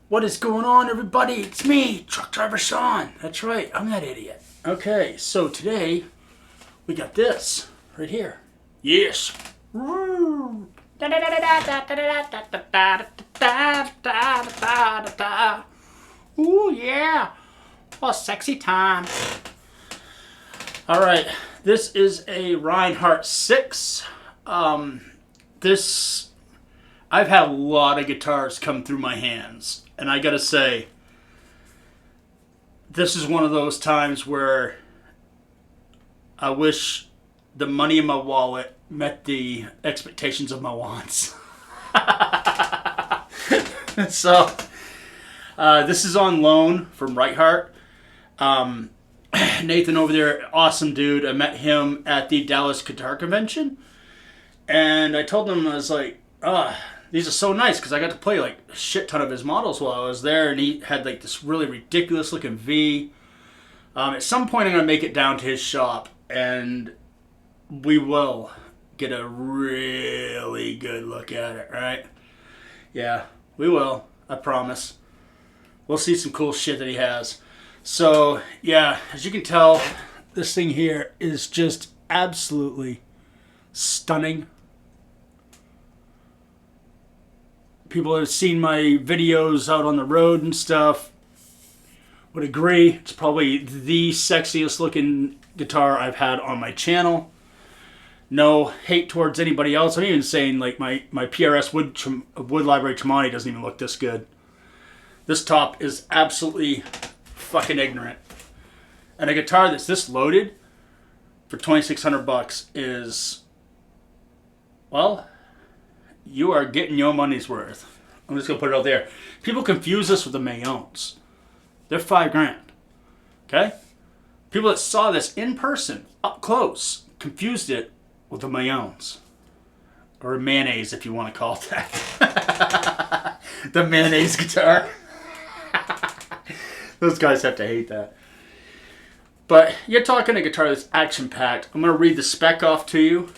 What is going on, everybody? It's me, Truck Driver Sean. That's right, I'm that idiot. Okay, so today we got this right here. Yes. Ooh, yeah. Oh, sexy time. All right, this is a Reichardt 6. I've had a lot of guitars come through my hands, and I gotta say, this is one of those times where I wish the money in my wallet met the expectations of my wants. So, this is on loan from Reichardt. Nathan over there, awesome dude. I met him at the Dallas Guitar Convention, and I told him, I was like, these are so nice, because I got to play like a shit ton of his models while I was there, and he had like this really ridiculous looking V. At some point I'm going to make it down to his shop, and we will get a really good look at it, right? Yeah, we will. I promise. We'll see some cool shit that he has. So, yeah, as you can tell, this thing here is just absolutely stunning. People that have seen my videos out on the road and stuff would agree. It's probably the sexiest looking guitar I've had on my channel. No hate towards anybody else. I'm even saying like my PRS Wood Library Tremonti doesn't even look this good. This top is absolutely fucking ignorant. And a guitar that's this loaded for $2,600 is, well, you are getting your money's worth. I'm just going to put it out there. People confuse this with the Mayones. They're $5,000. Okay? People that saw this in person, up close, confused it with the Mayones. Or a mayonnaise, if you want to call it that. The mayonnaise guitar. Those guys have to hate that. But you're talking a guitar that's action-packed. I'm going to read the spec off to you.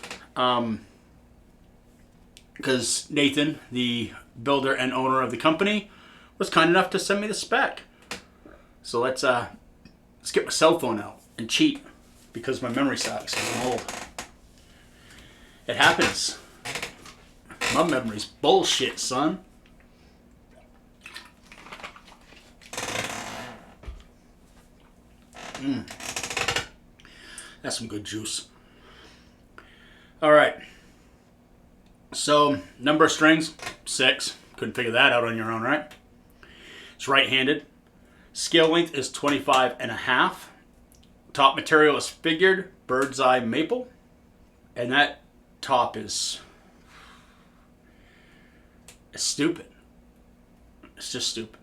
Because Nathan, the builder and owner of the company, was kind enough to send me the spec. So let's get my cell phone out and cheat, because my memory sucks because I'm old. It happens. My memory's bullshit, son. That's some good juice. All right. So, number of strings, 6. Couldn't figure that out on your own, right? It's right-handed. Scale length is 25.5. Top material is figured bird's eye maple. And that top is stupid. It's just stupid.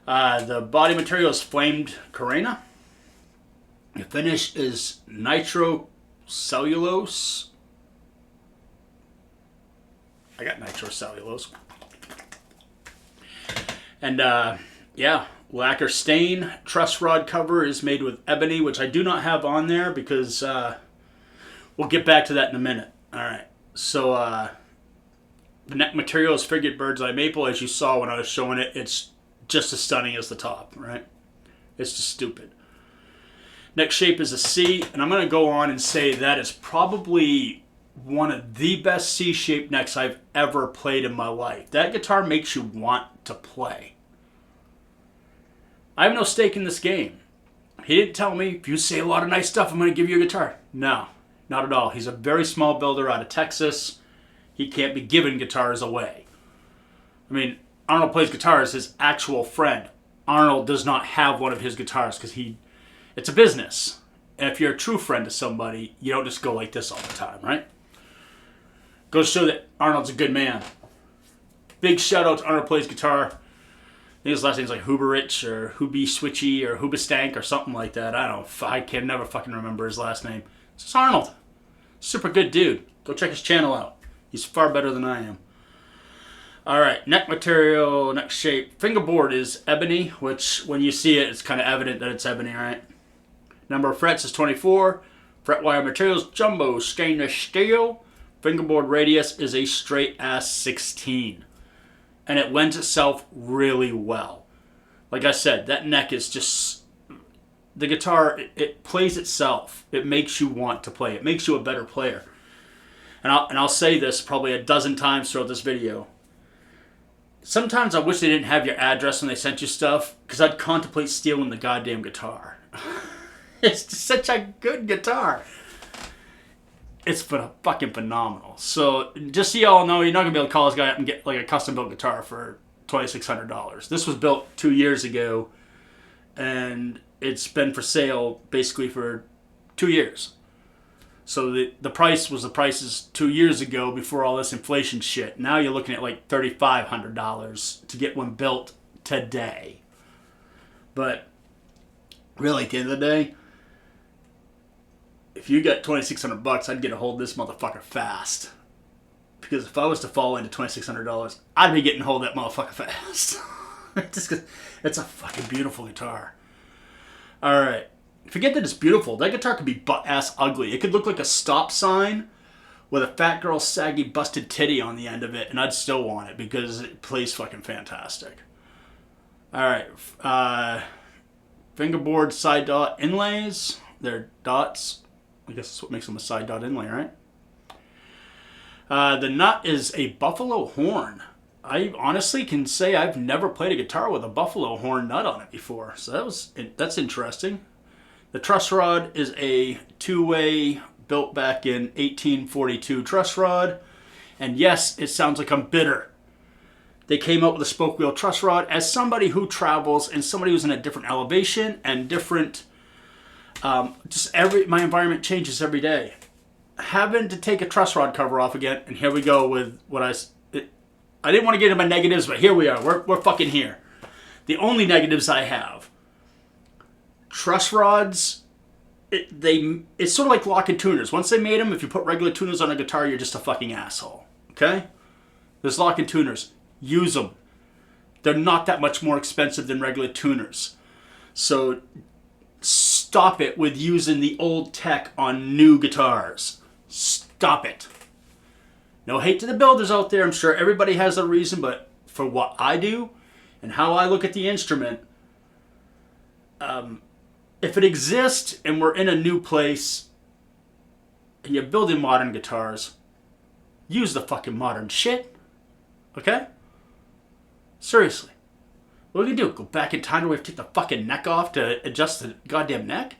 The body material is flamed Carena. The finish is nitrocellulose. I got nitrocellulose. And, yeah, lacquer stain. Truss rod cover is made with ebony, which I do not have on there because we'll get back to that in a minute. All right. So, the neck material is figured bird's eye maple. As you saw when I was showing it, it's just as stunning as the top, right? It's just stupid. Neck shape is a C, and I'm going to go on and say that is probably one of the best C-shaped necks I've ever played in my life. That guitar makes you want to play. I have no stake in this game. He didn't tell me, if you say a lot of nice stuff, I'm going to give you a guitar. No, not at all. He's a very small builder out of Texas. He can't be giving guitars away. I mean, Arnold plays guitars, his actual friend. Arnold does not have one of his guitars because it's a business. And if you're a true friend to somebody, you don't just go like this all the time, right? Goes to show that Arnold's a good man. Big shout out to Arnold Plays Guitar. I think his last name's like Huberich or Hubi Switchy or Hubastank or something like that. I can never fucking remember his last name. It's just Arnold. Super good dude. Go check his channel out. He's far better than I am. Alright, neck material, neck shape. Fingerboard is ebony, which when you see it, it's kind of evident that it's ebony, right? Number of frets is 24. Fret wire materials, jumbo stainless steel. Fingerboard radius is a straight ass 16. And it lends itself really well. Like I said, that neck is just... The guitar, it plays itself. It makes you want to play. It makes you a better player. And I'll say this probably a dozen times throughout this video. Sometimes I wish they didn't have your address when they sent you stuff, because I'd contemplate stealing the goddamn guitar. It's just such a good guitar. It's fucking phenomenal. So just so y'all know, you're not going to be able to call this guy up and get like a custom built guitar for $2,600. This was built 2 years ago, and it's been for sale basically for 2 years. So the price was the prices 2 years ago before all this inflation shit. Now you're looking at like $3,500 to get one built today. But really, at the end of the day, if you got $2,600, I'd get a hold of this motherfucker fast. Because if I was to fall into $2,600, I'd be getting a hold of that motherfucker fast. Just 'cause it's a fucking beautiful guitar. Alright. Forget that it's beautiful. That guitar could be butt-ass ugly. It could look like a stop sign with a fat girl saggy busted titty on the end of it, and I'd still want it because it plays fucking fantastic. Alright. Fingerboard side dot inlays. They're dots. I guess that's what makes them a side dot inlay, right? The nut is a buffalo horn. I honestly can say I've never played a guitar with a buffalo horn nut on it before. So that's interesting. The truss rod is a two-way, built back in 1842 truss rod. And yes, it sounds like I'm bitter. They came out with a spoke wheel truss rod. As somebody who travels and somebody who's in a different elevation and different... my environment changes every day. Having to take a truss rod cover off again, and here we go with what I didn't want to get into my negatives, but here we are. We're fucking here. The only negatives I have: truss rods. It's sort of like locking tuners. Once they made them, if you put regular tuners on a guitar, you're just a fucking asshole. Okay? There's locking tuners. Use them. They're not that much more expensive than regular tuners. So stop it with using the old tech on new guitars. Stop it. No hate to the builders out there. I'm sure everybody has a reason, but for what I do and how I look at the instrument, if it exists and we're in a new place and you're building modern guitars, use the fucking modern shit. Okay? Seriously. What are we gonna do? Go back in time and we have to take the fucking neck off to adjust the goddamn neck?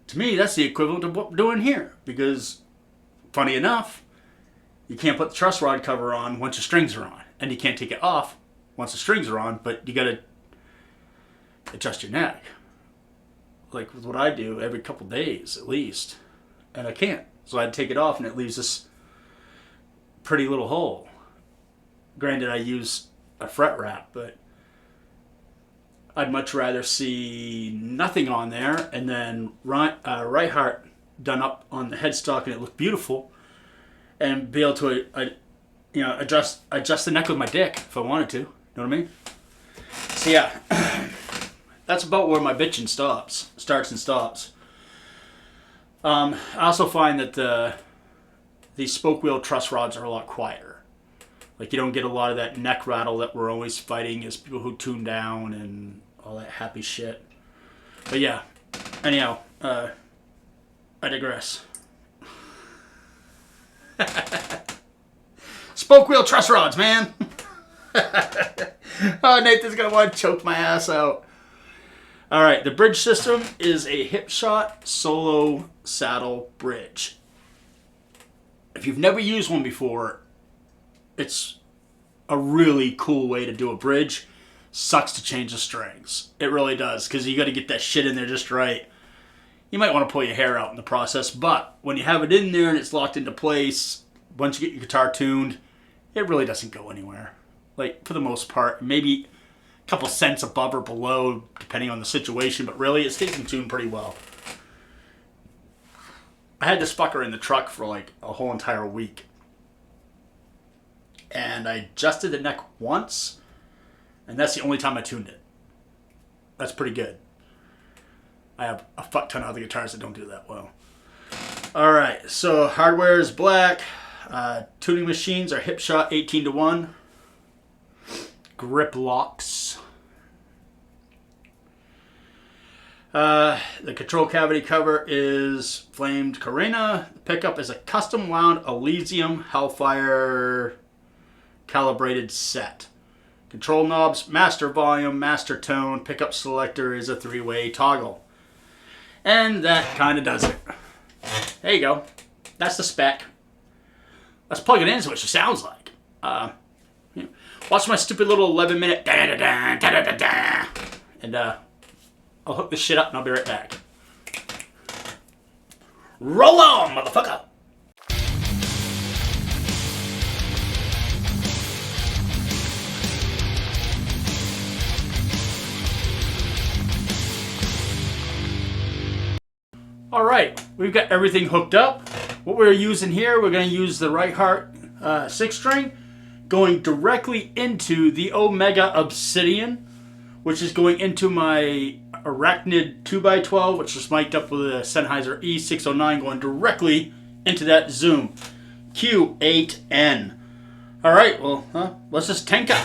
To me, that's the equivalent of what we're doing here. Because, funny enough, you can't put the truss rod cover on once your strings are on. And you can't take it off once the strings are on, but you gotta adjust your neck. Like with what I do every couple days at least. And I can't. So I'd take it off and it leaves this pretty little hole. Granted, I use a fret wrap, but I'd much rather see nothing on there and then Reichardt done up on the headstock and it looked beautiful, and be able to adjust the neck with my dick if I wanted to. You know what I mean? So yeah, that's about where my bitching starts and stops. I also find that the spoke wheel truss rods are a lot quieter. Like, you don't get a lot of that neck rattle that we're always fighting as people who tune down and all that happy shit. But yeah, anyhow, I digress. Spoke wheel truss rods, man. Oh, Nathan's gonna want to choke my ass out. Alright, the bridge system is a hip shot solo saddle bridge. If you've never used one before, it's a really cool way to do a bridge. Sucks to change the strings. It really does, because you got to get that shit in there just right. You might want to pull your hair out in the process, but when you have it in there and it's locked into place, once you get your guitar tuned, it really doesn't go anywhere. Like, for the most part, maybe a couple cents above or below, depending on the situation, but really, it stays in tune pretty well. I had this fucker in the truck for like a whole entire week. And I adjusted the neck once, and that's the only time I tuned it. That's pretty good. I have a fuck ton of other guitars that don't do that well. Alright, so hardware is black. Tuning machines are hip shot 18-1. grip locks. The control cavity cover is flamed Carina. The pickup is a custom wound Elysium Hellfire calibrated set. Control knobs, master volume, master tone. Pickup selector is a 3-way toggle. And that kind of does it. There you go. That's the spec. Let's plug it in so what she sounds like. Watch my stupid little 11-minute da-da-da-da-da-da-da. And I'll hook this shit up and I'll be right back. Roll on, motherfucker! Alright, we've got everything hooked up. What we're using here, we're going to use the Reichardt 6-string going directly into the Omega Obsidian, which is going into my Arachnid 2x12, which is mic'd up with a Sennheiser E609, going directly into that Zoom Q8N. Alright, well, let's just tinker.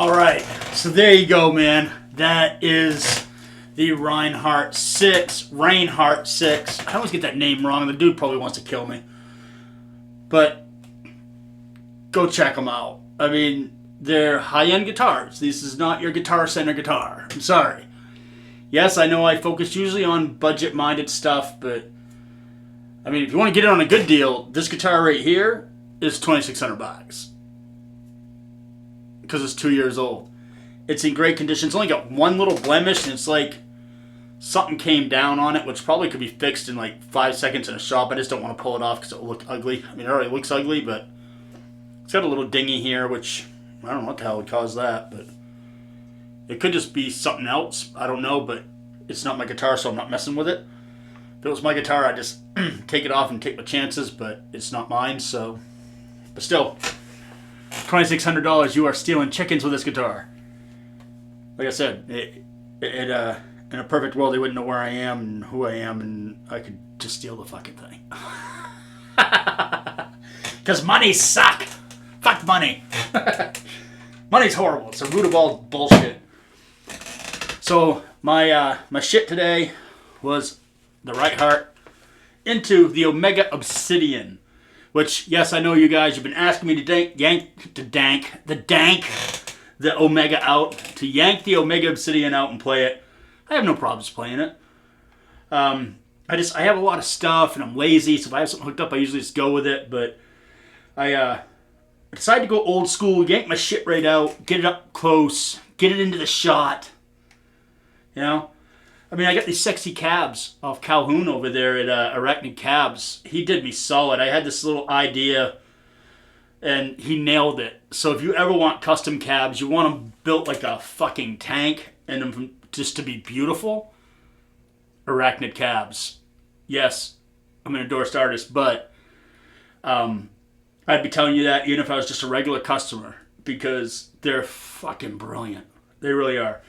Alright, so there you go, man. That is the Reichardt 6. Reichardt 6. I always get that name wrong. The dude probably wants to kill me. But go check them out. I mean, they're high-end guitars. This is not your Guitar Center guitar. I'm sorry. Yes, I know I focus usually on budget-minded stuff, but I mean, if you want to get it on a good deal, this guitar right here is $2,600 because it's 2 years old. It's in great condition. It's only got one little blemish, and it's like something came down on it, which probably could be fixed in like 5 seconds in a shop. I just don't want to pull it off because it'll look ugly. I mean, it already looks ugly, but it's got a little dingy here, which I don't know what the hell would cause that, but it could just be something else. I don't know, but it's not my guitar, so I'm not messing with it. If it was my guitar, I'd just take it off and take my chances, but it's not mine, so. But still, $2,600, you are stealing chickens with this guitar. Like I said, in a perfect world, they wouldn't know where I am and who I am, and I could just steal the fucking thing. Because money suck. Fuck money. Money's horrible. It's the root of all bullshit. So my shit today was the Reichardt into the Omega Obsidian, which, yes, I know you guys have been asking me to yank the Omega out, to yank the Omega Obsidian out and play it. I have no problems playing it. I have a lot of stuff and I'm lazy, so if I have something hooked up, I usually just go with it. But I decided to go old school, yank my shit right out, get it up close, get it into the shot. You know? I mean, I got these sexy cabs off Calhoun over there at Reichardt Cabs. He did me solid. I had this little idea, and he nailed it. So if you ever want custom cabs, you want them built like a fucking tank, and them just to be beautiful, Reichardt Cabs. Yes, I'm an endorsed artist, but I'd be telling you that even if I was just a regular customer, because they're fucking brilliant. They really are.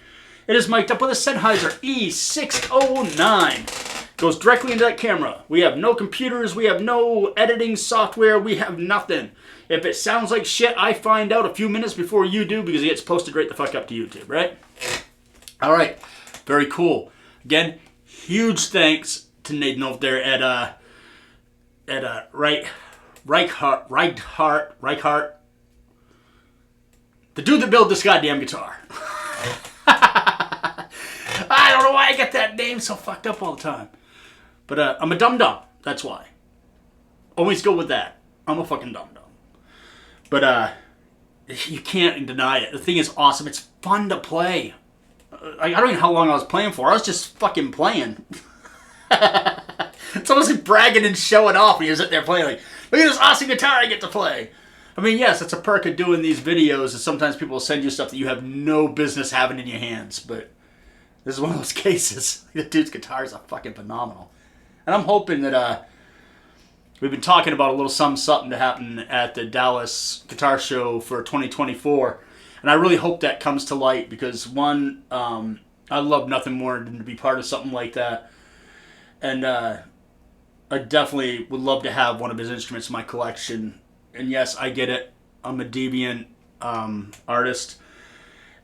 It is mic'd up with a Sennheiser E609. Goes directly into that camera. We have no computers. We have no editing software. We have nothing. If it sounds like shit, I find out a few minutes before you do because it gets posted right the fuck up to YouTube, right? All right. Very cool. Again, huge thanks to Nathan over there at Reichardt. The dude that built this goddamn guitar. I don't know why I get that name so fucked up all the time. But I'm a dum-dum. That's why. Always go with that. I'm a fucking dum-dum. But you can't deny it. The thing is awesome. It's fun to play. I don't even know how long I was playing for. I was just fucking playing. It's almost like bragging and showing off when you're sitting there playing. Like, look at this awesome guitar I get to play. I mean, yes, it's a perk of doing these videos. Is sometimes people will send you stuff that you have no business having in your hands. But this is one of those cases. The dude's guitars are fucking phenomenal. And I'm hoping that we've been talking about a little something to happen at the Dallas Guitar Show for 2024. And I really hope that comes to light because, one, I love nothing more than to be part of something like that. And I definitely would love to have one of his instruments in my collection. And yes, I get it. I'm a deviant artist.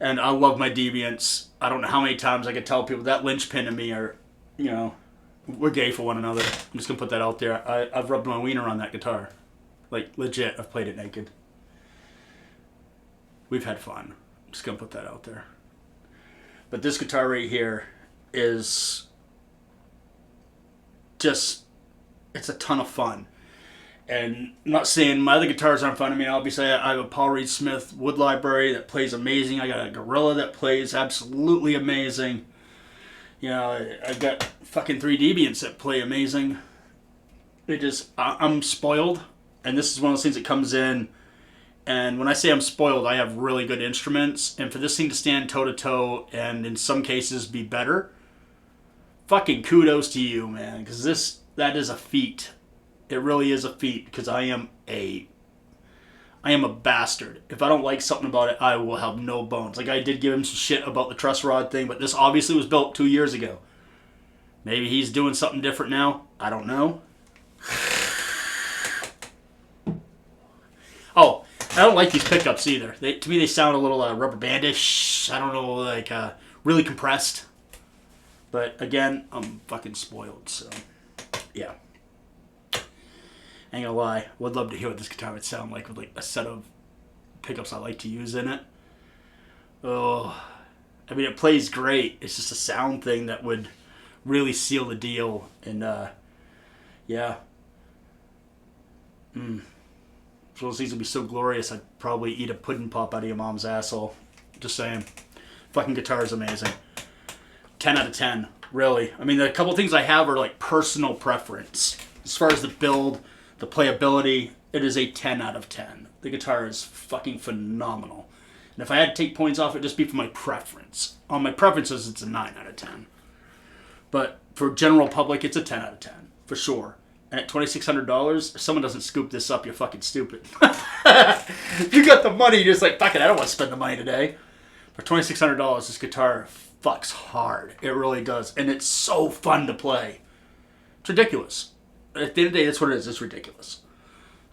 And I love my deviants. I don't know how many times I could tell people that linchpin and me are, you know, we're gay for one another. I'm just going to put that out there. I've rubbed my wiener on that guitar. Like, legit. I've played it naked. We've had fun. I'm just going to put that out there. But this guitar right here is just, it's a ton of fun. And I'm not saying my other guitars aren't fun. I mean, obviously, I have a Paul Reed Smith wood library that plays amazing. I got a Gorilla that plays absolutely amazing. You know, I've got fucking 3 Deviants that play amazing. It just, I'm spoiled. And this is one of those things that comes in. And when I say I'm spoiled, I have really good instruments. And for this thing to stand toe-to-toe and in some cases be better, fucking kudos to you, man. Because that is a feat. It really is a feat because I am a bastard. If I don't like something about it, I will have no bones. Like I did give him some shit about the truss rod thing, but this obviously was built 2 years ago. Maybe he's doing something different now. I don't know. Oh, I don't like these pickups either. To me, they sound a little rubber bandish. I don't know, like really compressed. But again, I'm fucking spoiled, so yeah. Ain't gonna lie, would love to hear what this guitar would sound like with like a set of pickups I like to use in it. Oh, I mean, it plays great. It's just a sound thing that would really seal the deal. And yeah. Those things would be so glorious, I'd probably eat a pudding pop out of your mom's asshole. Just saying. Fucking guitar is amazing. 10 out of 10, really. I mean, the couple things I have are like personal preference. As far as the build, the playability, it is a 10 out of 10. The guitar is fucking phenomenal. And if I had to take points off, it'd just be for my preference. On my preferences, it's a 9 out of 10. But for general public, it's a 10 out of 10, for sure. And at $2,600, if someone doesn't scoop this up, you're fucking stupid. If you got the money, you're just like, fuck it, I don't want to spend the money today. For $2,600, this guitar fucks hard. It really does. And it's so fun to play. It's ridiculous. At the end of the day, that's what it is. It's ridiculous.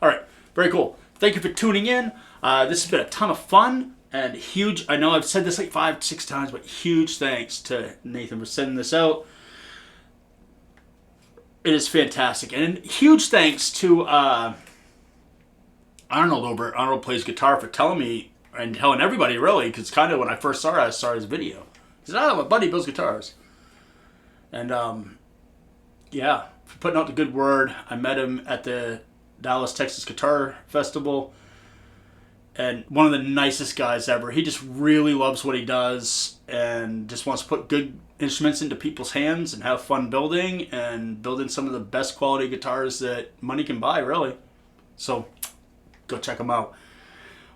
All right. Very cool. Thank you for tuning in. This has been a ton of fun and huge. I know I've said this like 5-6 times, but huge thanks to Nathan for sending this out. It is fantastic. And huge thanks to Arnold plays guitar for telling me and telling everybody really, because kind of when I first saw his video. He said, "Oh, my buddy builds guitars." And yeah, for putting out the good word. I met him at the Dallas, Texas Guitar Festival. And one of the nicest guys ever. He just really loves what he does and just wants to put good instruments into people's hands and have fun building and building some of the best quality guitars that money can buy, really. So go check him out.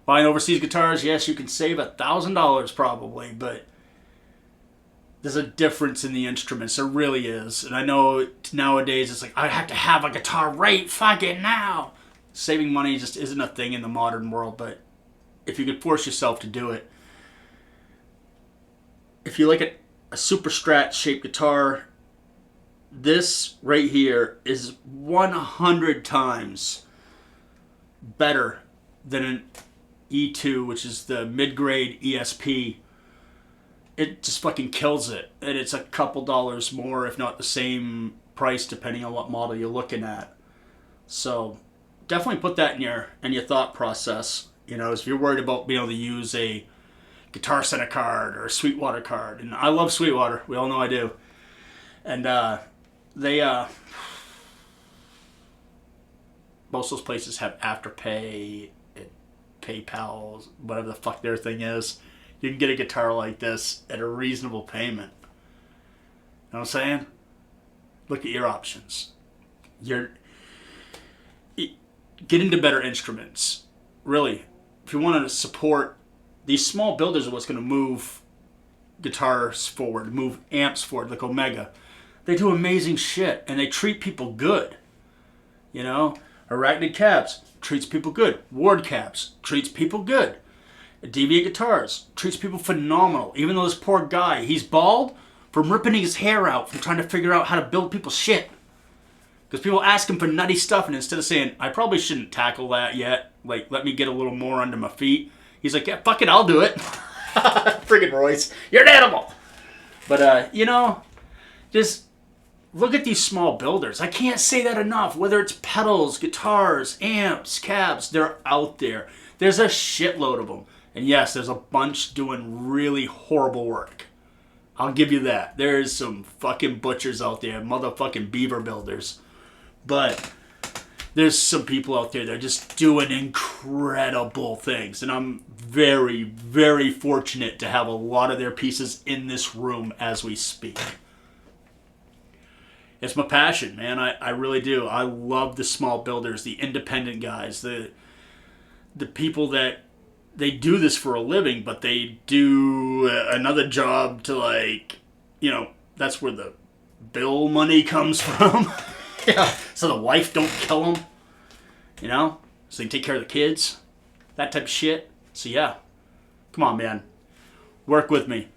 Buying overseas guitars, yes, you can save $1,000 probably, but there's a difference in the instruments. There really is. And I know nowadays it's like, I have to have a guitar right fucking now. Saving money just isn't a thing in the modern world, but if you could force yourself to do it. If you like a super strat shaped guitar, this right here is 100 times better than an E2, which is the mid-grade ESP. It just fucking kills it. And it's a couple dollars more, if not the same price, depending on what model you're looking at. So definitely put that in your thought process. You know, if you're worried about being able to use a Guitar Center card or a Sweetwater card. And I love Sweetwater. We all know I do. And they most of those places have Afterpay, PayPal, whatever the fuck their thing is. You can get a guitar like this at a reasonable payment. You know what I'm saying? Look at your options. Get into better instruments. Really, if you want to support, these small builders are what's going to move guitars forward, move amps forward, like Omega. They do amazing shit, and they treat people good. You know? Arachnid Cabs treats people good. Ward Cabs treats people good. Deviant Guitars treats people phenomenal. Even though this poor guy, he's bald from ripping his hair out from trying to figure out how to build people's shit. Because people ask him for nutty stuff, and instead of saying, I probably shouldn't tackle that yet, like, let me get a little more under my feet, he's like, yeah, fuck it, I'll do it. Friggin' Royce, you're an animal. But, you know, just look at these small builders. I can't say that enough. Whether it's pedals, guitars, amps, cabs, they're out there. There's a shitload of them. And yes, there's a bunch doing really horrible work. I'll give you that. There's some fucking butchers out there, motherfucking beaver builders. But there's some people out there that are just doing incredible things. And I'm very, very fortunate to have a lot of their pieces in this room as we speak. It's my passion, man. I really do. I love the small builders, the independent guys, the people that they do this for a living, but they do another job to, like, you know, that's where the bill money comes from. Yeah. So the wife don't kill them, you know, so they can take care of the kids, that type of shit. So yeah, come on, man, work with me.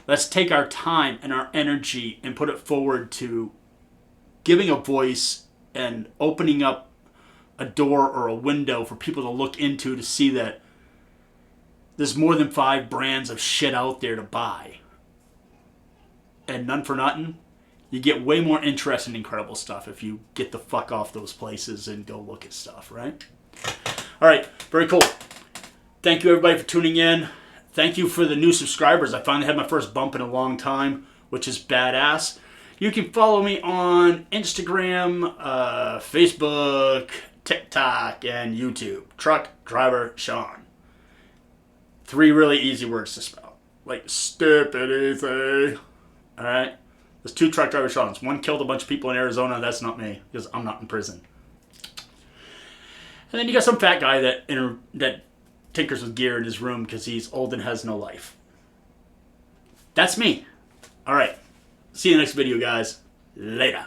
Let's take our time and our energy and put it forward to giving a voice and opening up a door or a window for people to look into to see that there's more than 5 brands of shit out there to buy. And none for nothing, you get way more interesting, incredible stuff if you get the fuck off those places and go look at stuff, right? All right, very cool. Thank you, everybody, for tuning in. Thank you for the new subscribers. I finally had my first bump in a long time, which is badass. You can follow me on Instagram, Facebook, TikTok, and YouTube. Truck Driver Sean. 3 really easy words to spell. Like stupid easy. Alright? There's 2 Truck Driver Seans. One killed a bunch of people in Arizona. That's not me, because I'm not in prison. And then you got some fat guy that tinkers with gear in his room because he's old and has no life. That's me. Alright. See you in the next video, guys. Later.